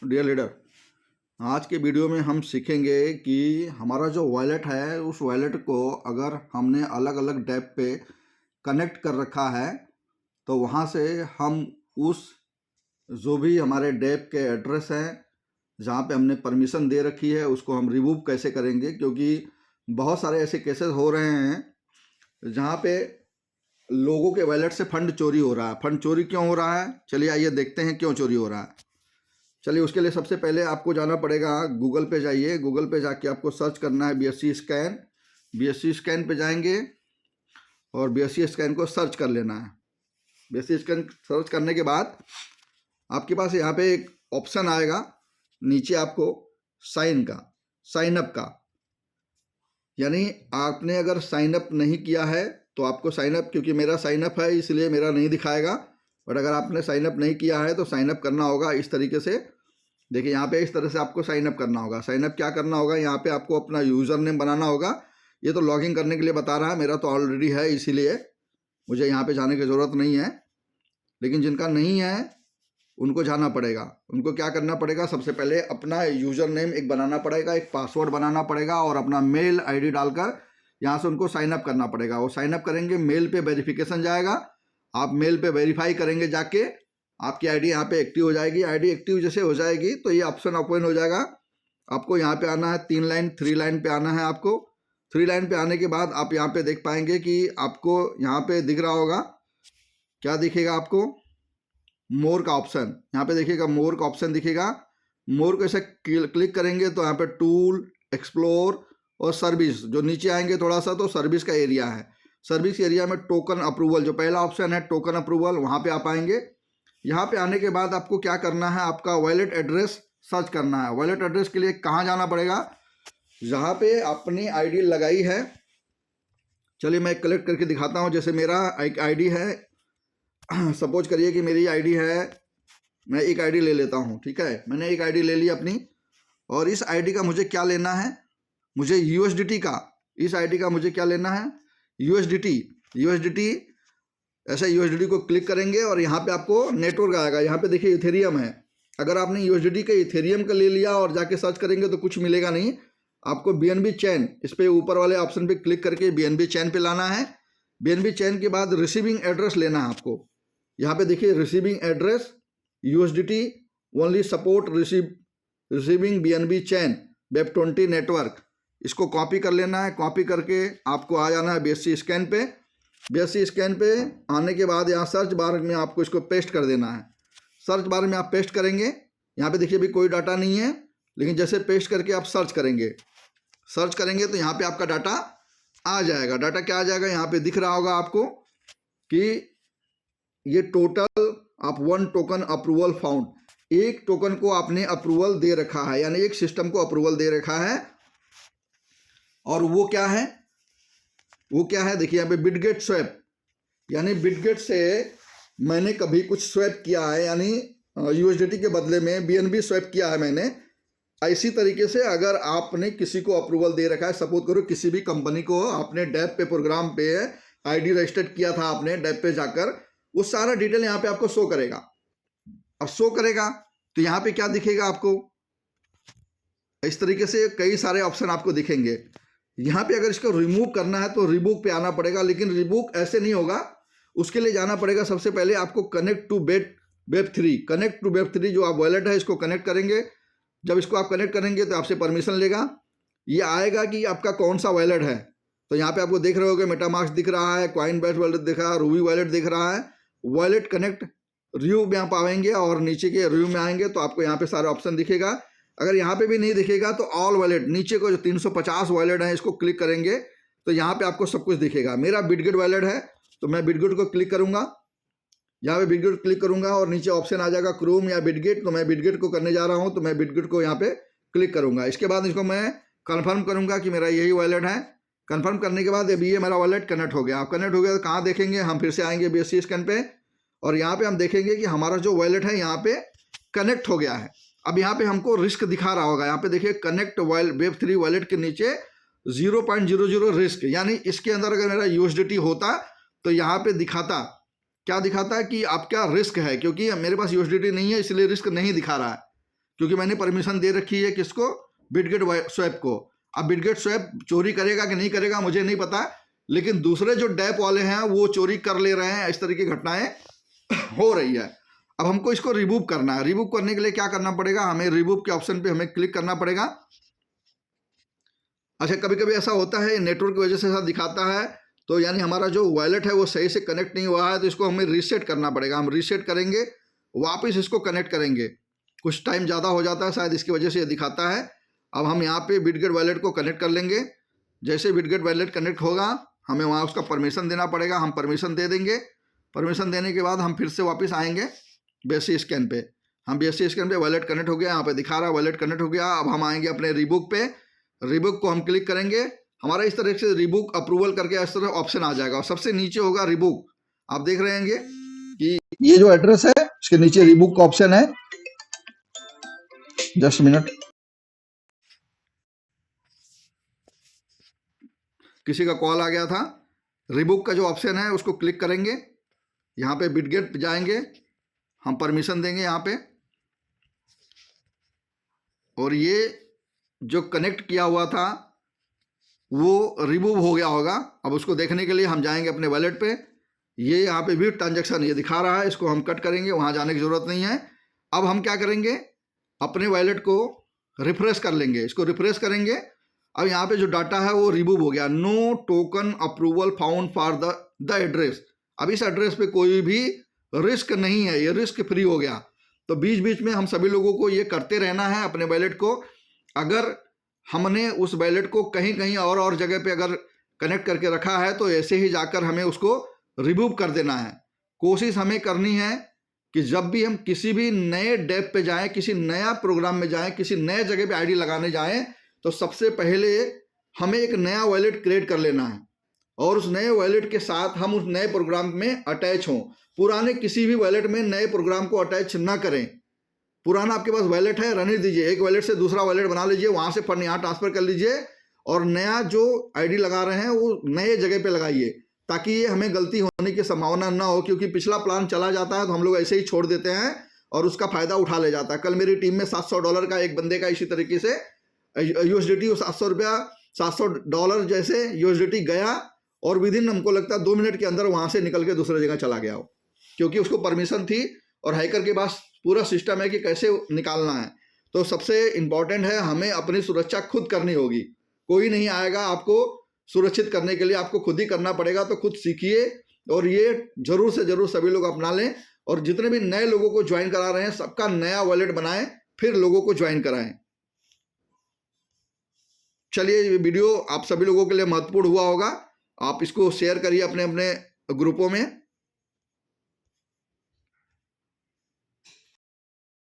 Dear leader, आज के video में हम सीखेंगे कि हमारा जो वॉलेट है उस वॉलेट को अगर हमने अलग अलग डेप पे कनेक्ट कर रखा है तो वहाँ से हम उस जो भी हमारे डेप के एड्रेस हैं जहाँ पे हमने परमिशन दे रखी है उसको हम रिमूव कैसे करेंगे, क्योंकि बहुत सारे ऐसे केसेस हो रहे हैं जहाँ पे लोगों के वॉलेट से फंड चोरी हो रहा है। फंड चोरी क्यों हो रहा है, चलिए आइए देखते हैं क्यों चोरी हो रहा है। चलिए उसके लिए सबसे पहले आपको जाना पड़ेगा, गूगल पे जाइए। गूगल पे जाके आपको सर्च करना है BSC स्कैन। BSC स्कैन पे जाएंगे और BSC स्कैन को सर्च कर लेना है। BSC स्कैन सर्च करने के बाद आपके पास यहाँ पे एक ऑप्शन आएगा नीचे आपको साइन अप का, यानी आपने अगर साइन अप नहीं किया है तो आपको साइन अप, क्योंकि मेरा साइन अप है इसलिए मेरा नहीं दिखाएगा, बट अगर आपने साइन अप नहीं किया है तो साइन अप करना होगा इस तरीके से। देखिए यहाँ पे इस तरह से आपको साइन अप करना होगा। साइन अप क्या करना होगा, यहाँ पे आपको अपना यूज़र नेम बनाना होगा। ये तो लॉगिन करने के लिए बता रहा है, मेरा तो ऑलरेडी है इसीलिए मुझे यहाँ पे जाने की ज़रूरत नहीं है। लेकिन जिनका नहीं है उनको जाना पड़ेगा। उनको क्या करना पड़ेगा, सबसे पहले अपना यूज़र नेम एक बनाना पड़ेगा, एक पासवर्ड बनाना पड़ेगा और अपना मेल ID डालकर यहाँ से उनको साइन अप करना पड़ेगा। वो साइन अप करेंगे, मेल पे वेरिफिकेशन जाएगा, आप मेल पे वेरीफाई करेंगे जाके, आपकी आईडी यहाँ पे एक्टिव हो जाएगी। आईडी एक्टिव जैसे हो जाएगी तो ये ऑप्शन ओपन हो जाएगा। आपको यहाँ पे आना है 3 लाइन पे आना है। आपको 3 लाइन पे आने के बाद आप यहाँ पे देख पाएंगे कि आपको यहाँ पे दिख रहा होगा, क्या दिखेगा आपको, मोर का ऑप्शन। यहाँ पे देखिएगा मोर का ऑप्शन दिखेगा। मोर को ऐसे क्लिक करेंगे तो यहाँ पे टूल, एक्सप्लोर और सर्विस, जो नीचे आएंगे थोड़ा सा तो सर्विस का एरिया है। सर्विस एरिया में टोकन अप्रूवल, जो पहला ऑप्शन है टोकन अप्रूवल, वहाँ पे आप आएंगे। यहाँ पे आने के बाद आपको क्या करना है, आपका वॉलेट एड्रेस सर्च करना है। वॉलेट एड्रेस के लिए कहाँ जाना पड़ेगा, जहाँ पे अपनी आईडी लगाई है। चलिए मैं कलेक्ट करके दिखाता हूँ। जैसे मेरा एक आईडी है, सपोज करिए कि मेरी आईडी है, मैं एक आईडी ले लेता हूँ, ठीक है। मैंने एक आईडी ले ली अपनी, और इस आईडी का मुझे क्या लेना है, मुझे USDT का, इस आईडी का मुझे क्या लेना है, USDT। ऐसे USDT को क्लिक करेंगे और यहाँ पे आपको नेटवर्क आएगा। यहाँ पे देखिए इथेरियम है। अगर आपने USDT का इथेरियम का ले लिया और जाके सर्च करेंगे तो कुछ मिलेगा नहीं। आपको BNB चैन, इस पे ऊपर वाले ऑप्शन पे क्लिक करके BNB चैन पे लाना है। BNB चैन के बाद रिसीविंग एड्रेस लेना है आपको। यहाँ पे देखिए receiving address USDT only support receiving BNB चैन Web20 नेटवर्क, इसको कॉपी कर लेना है। कॉपी करके आपको आ जाना है BSC स्कैन पे। BSC स्कैन पे आने के बाद यहाँ सर्च बार में आपको इसको पेस्ट कर देना है। सर्च बार में आप पेस्ट करेंगे, यहाँ पे देखिए अभी कोई डाटा नहीं है, लेकिन जैसे पेस्ट करके आप सर्च करेंगे तो यहाँ पे आपका डाटा आ जाएगा। डाटा क्या आ जाएगा, यहाँ पे दिख रहा होगा आपको कि ये टोटल आप 1 टोकन अप्रूवल फाउंड, एक टोकन को आपने अप्रूवल दे रखा है, यानी एक सिस्टम को अप्रूवल दे रखा है। और वो क्या है, देखिए यहाँ पे बिटगेट स्वैप, यानी बिटगेट से मैंने कभी कुछ स्वैप किया है, यानी USDT के बदले में BNB स्वैप किया है मैंने। इसी तरीके से अगर आपने किसी को अप्रूवल दे रखा है, सपोज करो किसी भी कंपनी को आपने डेप पे प्रोग्राम पे ID रजिस्टर्ड किया था आपने डेप पे जाकर, वो सारा डिटेल यहाँ पे आपको शो करेगा। और शो करेगा तो यहाँ पे क्या दिखेगा आपको, इस तरीके से कई सारे ऑप्शन आपको दिखेंगे। यहाँ पे अगर इसको रिमूव करना है तो रिबुक पे आना पड़ेगा, लेकिन रिबुक ऐसे नहीं होगा। उसके लिए जाना पड़ेगा, सबसे पहले आपको कनेक्ट टू Web3 जो आप वॉलेट है इसको कनेक्ट करेंगे। जब इसको आप कनेक्ट करेंगे तो आपसे परमिशन लेगा। ये आएगा कि आपका कौन सा वॉलेट है, तो यहाँ पे आपको देख रहे होगे मेटामास्क दिख रहा है, कॉइनबेस वॉलेट दिख रहा है, रूबी वॉलेट दिख रहा है। वॉलेट कनेक्ट रिव्यू में आप आएंगे और नीचे के रिव्यू में आएंगे तो आपको यहाँ पे सारे ऑप्शन दिखेगा। अगर यहाँ पे भी नहीं दिखेगा तो ऑल वॉलेट, नीचे को जो 350 वॉलेट है इसको क्लिक करेंगे तो यहाँ पे आपको सब कुछ दिखेगा। मेरा बिटगेट वॉलेट है तो मैं बिटगेट को क्लिक करूँगा, यहाँ पे बिटगेट क्लिक करूँगा और नीचे ऑप्शन आ जाएगा क्रोम या बिटगेट, तो मैं बिटगेट को करने जा रहा हूँ तो मैं बिटगेट को यहाँ पे क्लिक करूँगा। इसके बाद इसको मैं कन्फर्म करूँगा कि मेरा यही वॉलेट है। कन्फर्म करने के बाद अभी ये मेरा वॉलेट कनेक्ट हो गया। आप कनेक्ट हो गया तो कहाँ देखेंगे, हम फिर से आएंगे BSC स्कैन पे और यहाँ पे हम देखेंगे कि हमारा जो वॉलेट है यहाँ पे कनेक्ट हो गया है। अब यहाँ पे हमको रिस्क दिखा रहा होगा, यहाँ पे देखिए कनेक्ट Web3 वॉलेट के नीचे 0.00 रिस्क, यानी इसके अंदर अगर मेरा USDT होता तो यहाँ पे दिखाता, क्या दिखाता है कि आपका रिस्क है, क्योंकि मेरे पास USDT नहीं है इसलिए रिस्क नहीं दिखा रहा है। क्योंकि मैंने परमिशन दे रखी है किसको, बिटगेट स्वैप को। अब बिटगेट स्वैप चोरी करेगा कि नहीं करेगा मुझे नहीं पता, लेकिन दूसरे जो डैप वाले हैं वो चोरी कर ले रहे हैं, इस तरह की घटनाएं हो रही है। अब हमको इसको रिमूव करना है। रिमूव करने के लिए क्या करना पड़ेगा, हमें रिमूव के ऑप्शन पे हमें क्लिक करना पड़ेगा। अच्छा, कभी कभी ऐसा होता है नेटवर्क की वजह से ऐसा दिखाता है, तो यानी हमारा जो वॉलेट है वो सही से कनेक्ट नहीं हुआ है, तो इसको हमें रीसेट करना पड़ेगा। हम रीसेट करेंगे, वापस इसको कनेक्ट करेंगे। कुछ टाइम ज़्यादा हो जाता है शायद, इसकी वजह से ये दिखाता है। अब हम यहाँ पे बिटगेट वॉलेट को कनेक्ट कर लेंगे। जैसे बिटगेट वॉलेट कनेक्ट होगा, हमें वहाँ उसका परमिशन देना पड़ेगा। हम परमिशन दे देंगे। परमिशन देने के बाद हम फिर से वापस आएंगे BSC स्कैन पे। हम BSC स्कैन पे वॉलेट कनेक्ट हो गया, यहाँ पे दिखा रहा है वॉलेट कनेक्ट हो गया। अब हम आएंगे अपने रीबुक पे, रीबुक को हम क्लिक करेंगे। हमारा इस तरह से रीबुक अप्रूवल करके इस तरह ऑप्शन आ जाएगा और सबसे नीचे होगा रीबुक। आप देख रहे हैं कि ये जो एड्रेस है इसके नीचे रीबुक का ऑप्शन है। जस्ट मिनट, किसी का कॉल आ गया था। रीबुक का जो ऑप्शन है उसको क्लिक करेंगे, यहाँ पे बिटगेट जाएंगे, हम परमिशन देंगे यहाँ पे, और ये जो कनेक्ट किया हुआ था वो रिमूव हो गया होगा। अब उसको देखने के लिए हम जाएंगे अपने वॉलेट पे। ये यहाँ पे भी ट्रांजैक्शन ये दिखा रहा है, इसको हम कट करेंगे, वहाँ जाने की ज़रूरत नहीं है। अब हम क्या करेंगे, अपने वॉलेट को रिफ्रेश कर लेंगे। इसको रिफ्रेश करेंगे। अब यहाँ पे जो डाटा है वो रिमूव हो गया। No token approval found for the address. अब इस एड्रेस पे कोई भी रिस्क नहीं है, ये रिस्क फ्री हो गया। तो बीच बीच में हम सभी लोगों को ये करते रहना है अपने वॉलेट को। अगर हमने उस वॉलेट को कहीं कहीं और जगह पे अगर कनेक्ट करके रखा है तो ऐसे ही जाकर हमें उसको रिमूव कर देना है। कोशिश हमें करनी है कि जब भी हम किसी भी नए डेप पे जाएं, किसी नया प्रोग्राम में जाएं, किसी नए जगह पे आईडी लगाने जाएं, तो सबसे पहले हमें एक नया वॉलेट क्रिएट कर लेना है और उस नए वॉलेट के साथ हम उस नए प्रोग्राम में अटैच हों। पुराने किसी भी वॉलेट में नए प्रोग्राम को अटैच ना करें। पुराना आपके पास वॉलेट है, रहने दीजिए। एक वॉलेट से दूसरा वॉलेट बना लीजिए, वहां से फंड यहाँ ट्रांसफर कर लीजिए और नया जो आईडी लगा रहे हैं वो नए जगह पे लगाइए, ताकि ये हमें गलती होने की संभावना ना हो। क्योंकि पिछला प्लान चला जाता है तो हम लोग ऐसे ही छोड़ देते हैं और उसका फायदा उठा ले जाता है। कल मेरी टीम में $700 का एक बंदे का इसी तरीके से USDT $700 जैसे USDT गया और विदिन हमको लगता है 2 मिनट के अंदर वहां से निकल के दूसरी जगह चला गया हो, क्योंकि उसको परमिशन थी और हैकर के पास पूरा सिस्टम है कि कैसे निकालना है। तो सबसे इंपॉर्टेंट है हमें अपनी सुरक्षा खुद करनी होगी। कोई नहीं आएगा आपको सुरक्षित करने के लिए, आपको खुद ही करना पड़ेगा। तो खुद सीखिए और ये जरूर से जरूर सभी लोग अपना लें और जितने भी नए लोगों को ज्वाइन करा रहे हैं सबका नया वॉलेट बनाएं, फिर लोगों को ज्वाइन कराएं। चलिए, ये वीडियो आप सभी लोगों के लिए महत्वपूर्ण हुआ होगा। आप इसको शेयर करिए अपने अपने ग्रुपों में।